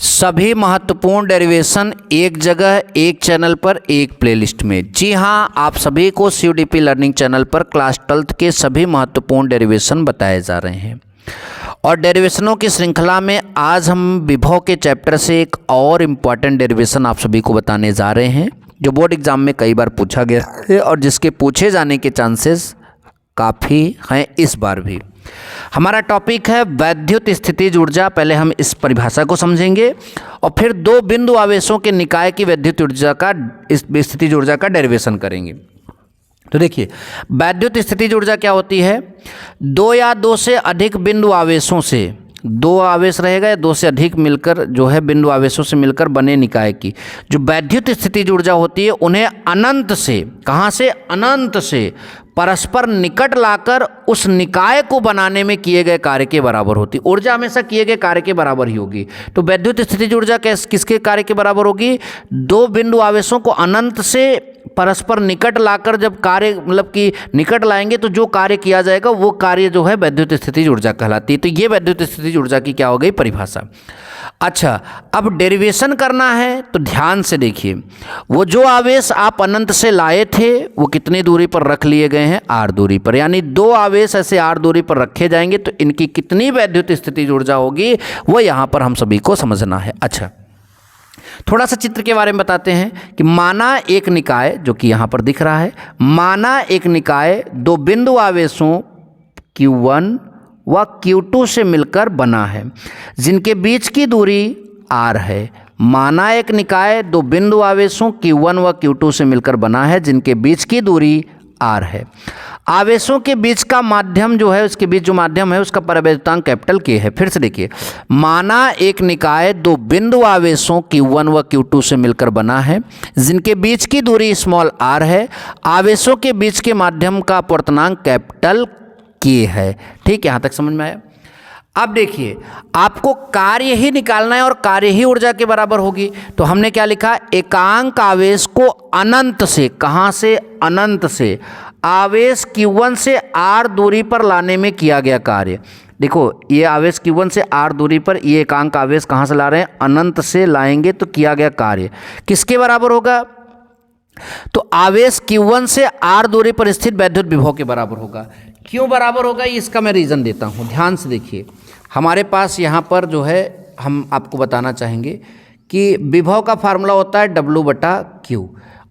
सभी महत्वपूर्ण डेरिवेशन एक जगह, एक चैनल पर, एक प्लेलिस्ट में। जी हाँ, आप सभी को CUDP लर्निंग चैनल पर क्लास 12th के सभी महत्वपूर्ण डेरिवेशन बताए जा रहे हैं। और डेरिवेशनों की श्रृंखला में आज हम विभव के चैप्टर से एक और इम्पॉर्टेंट डेरिवेशन आप सभी को बताने जा रहे हैं, जो बोर्ड एग्जाम में कई बार पूछा गया है और जिसके पूछे जाने के चांसेस काफ़ी हैं इस बार भी। हमारा टॉपिक है वैद्युत स्थितिज ऊर्जा। पहले हम इस परिभाषा को समझेंगे और फिर दो बिंदु आवेशों के निकाय की वैद्युत ऊर्जा का, इस स्थितिज ऊर्जा का डेरिवेशन करेंगे। तो देखिए, वैद्युत स्थितिज ऊर्जा क्या होती है? दो या दो से अधिक बिंदु आवेशों से, दो आवेश रहेगा या दो से अधिक मिलकर जो है बिंदु आवेशों से मिलकर बने निकाय की जो वैद्युत स्थितिज ऊर्जा होती है, उन्हें अनंत से, कहाँ से? अनंत से परस्पर निकट लाकर उस निकाय को बनाने में किए गए कार्य के बराबर होती है। ऊर्जा हमेशा किए गए कार्य के बराबर ही होगी। तो वैद्युत स्थितिज ऊर्जा किसके कार्य के बराबर होगी? दो बिंदु आवेशों को अनंत से परस्पर निकट लाकर जब कार्य मतलब कि निकट लाएंगे तो जो कार्य किया जाएगा वो कार्य जो है वैद्युत स्थितिज ऊर्जा कहलाती है। तो ये वैद्युत स्थितिज ऊर्जा की क्या हो गई? परिभाषा। अच्छा, अब डेरिवेशन करना है तो ध्यान से देखिए, वो जो आवेश आप अनंत से लाए थे वो कितनी दूरी पर रख लिए गए हैं? r दूरी पर। यानी दो आवेश ऐसे r दूरी पर रखे जाएंगे तो इनकी कितनी वैद्युत स्थितिज ऊर्जा होगी वो यहाँ पर हम सभी को समझना है। अच्छा, थोड़ा सा चित्र के बारे में बताते हैं कि माना एक निकाय, जो कि यहाँ पर दिख रहा है, माना एक निकाय दो बिंदु आवेशों Q1 व Q2 से मिलकर बना है, जिनके बीच की दूरी r है। माना एक निकाय दो बिंदु आवेशों Q1 व Q2 से मिलकर बना है, जिनके बीच की दूरी r है। आवेशों के बीच का माध्यम जो है, उसके बीच जो माध्यम है उसका परावैद्युतांक कैपिटल K है। फिर से देखिए, माना एक निकाय दो बिंदु आवेशों Q1 व Q2 से मिलकर बना है, जिनके बीच की दूरी स्मॉल r है। आवेशों के बीच के माध्यम का अपवर्तनांक कैपिटल K है। ठीक, यहाँ तक समझ में आया? अब देखिए, आपको कार्य ही निकालना है और कार्य ही ऊर्जा के बराबर होगी। तो हमने क्या लिखा? एकांक आवेश को अनंत से, कहाँ से? अनंत से आवेश Q1 से r दूरी पर लाने में किया गया कार्य। देखो, ये आवेश Q1 से r दूरी पर, ये एकांक आवेश कहाँ से ला रहे हैं? अनंत से लाएंगे तो किया गया कार्य किसके बराबर होगा? तो आवेश Q1 से r दूरी पर स्थित वैद्युत विभव के बराबर होगा। क्यों बराबर होगा, इसका मैं रीज़न देता हूँ। ध्यान से देखिए, हमारे पास यहाँ पर जो है, हम आपको बताना चाहेंगे कि विभव का फार्मूला होता है W/Q,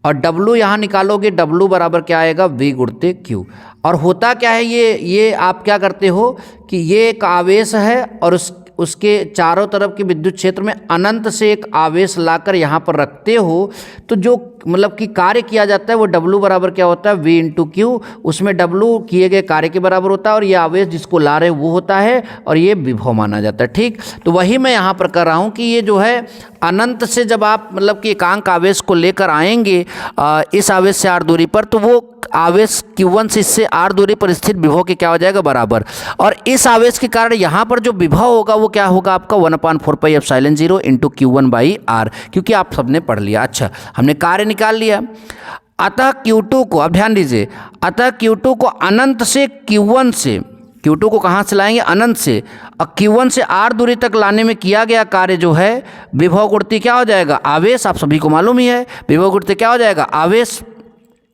और W यहाँ निकालोगे, W बराबर क्या आएगा? V गुणित Q। और होता क्या है, ये आप क्या करते हो कि ये एक आवेश है और उसके चारों तरफ के विद्युत क्षेत्र में अनंत से एक आवेश लाकर यहाँ पर रखते हो, तो जो मतलब कि कार्य किया जाता है वो W बराबर क्या होता है? V × Q। उसमें W किए गए कार्य के बराबर होता है और ये आवेश जिसको ला रहे वो होता है और ये विभव माना जाता है। ठीक, तो वही मैं यहाँ पर कर रहा हूँ कि ये जो है अनंत से जब आप मतलब कि एकांक आवेश को लेकर आएंगे इस आवेश से r दूरी पर, तो वो आवेश Q1 से इससे r दूरी पर स्थित विभव के क्या हो जाएगा? बराबर। और इस आवेश के कारण यहाँ पर जो विभव होगा वो क्या होगा आपका? 1/4πε0 × Q1/r, क्योंकि आप सबने पढ़ लिया। अच्छा, हमने कार्य निकाल लिया। अतः Q2 को, अब ध्यान दीजिए, अतः Q2 को अनंत से Q1 से, Q2 को कहाँ से लाएंगे? अनंत से, और Q1 से r दूरी तक लाने में किया गया कार्य जो है विभव गुणित क्या हो जाएगा? आवेश। आप सभी को मालूम ही है, विभव गुणित क्या हो जाएगा? आवेश।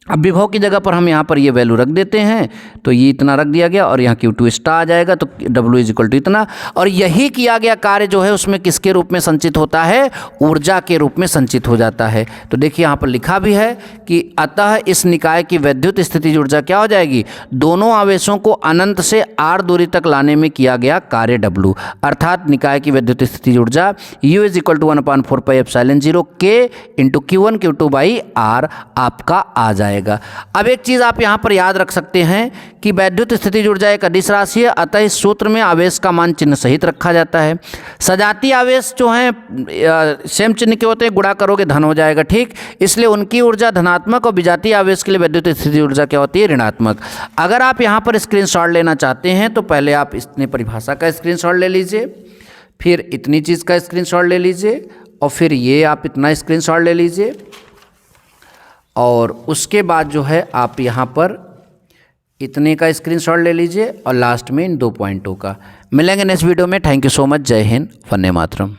अब विभव की जगह पर हम यहाँ पर ये वैल्यू रख देते हैं, तो ये इतना रख दिया गया और यहाँ Q2 स्टार आ जाएगा, तो W = इतना। और यही किया गया कार्य जो है उसमें किसके रूप में संचित होता है? ऊर्जा के रूप में संचित हो जाता है। तो देखिए, यहाँ पर लिखा भी है कि अतः इस निकाय की वैद्युत स्थितिज ऊर्जा क्या हो जाएगी? दोनों आवेशों को अनंत से r दूरी तक लाने में किया गया कार्य W, अर्थात निकाय की वैद्युत स्थितिज ऊर्जा U = 1/4πε0 K × Q1 Q2/r आपका आ जाएगा। अब एक चीज आप यहां पर याद रख सकते हैं कि वैद्युत स्थितिज ऊर्जा एक अदिश राशि है, अतः इस सूत्र में आवेश का मान चिन्ह सहित रखा जाता है। सजातीय आवेश जो हैं सेम चिन्ह के होते हैं, गुणा करोगे धन हो जाएगा। ठीक, इसलिए उनकी ऊर्जा धनात्मक और विजातीय आवेश के लिए वैद्युत स्थितिज ऊर्जा क्या होती है? ऋणात्मक। अगर आप यहां पर स्क्रीनशॉट लेना चाहते हैं तो पहले आप इतने परिभाषा का स्क्रीनशॉट ले लीजिए, फिर इतनी चीज का स्क्रीनशॉट ले लीजिए, और फिर ये आप इतना स्क्रीनशॉट ले लीजिए, और उसके बाद जो है आप यहाँ पर इतने का स्क्रीनशॉट ले लीजिए और लास्ट में इन 2 पॉइंटों का। मिलेंगे नेक्स्ट वीडियो में। Thank you so much. जय हिंद, वंदे मातरम।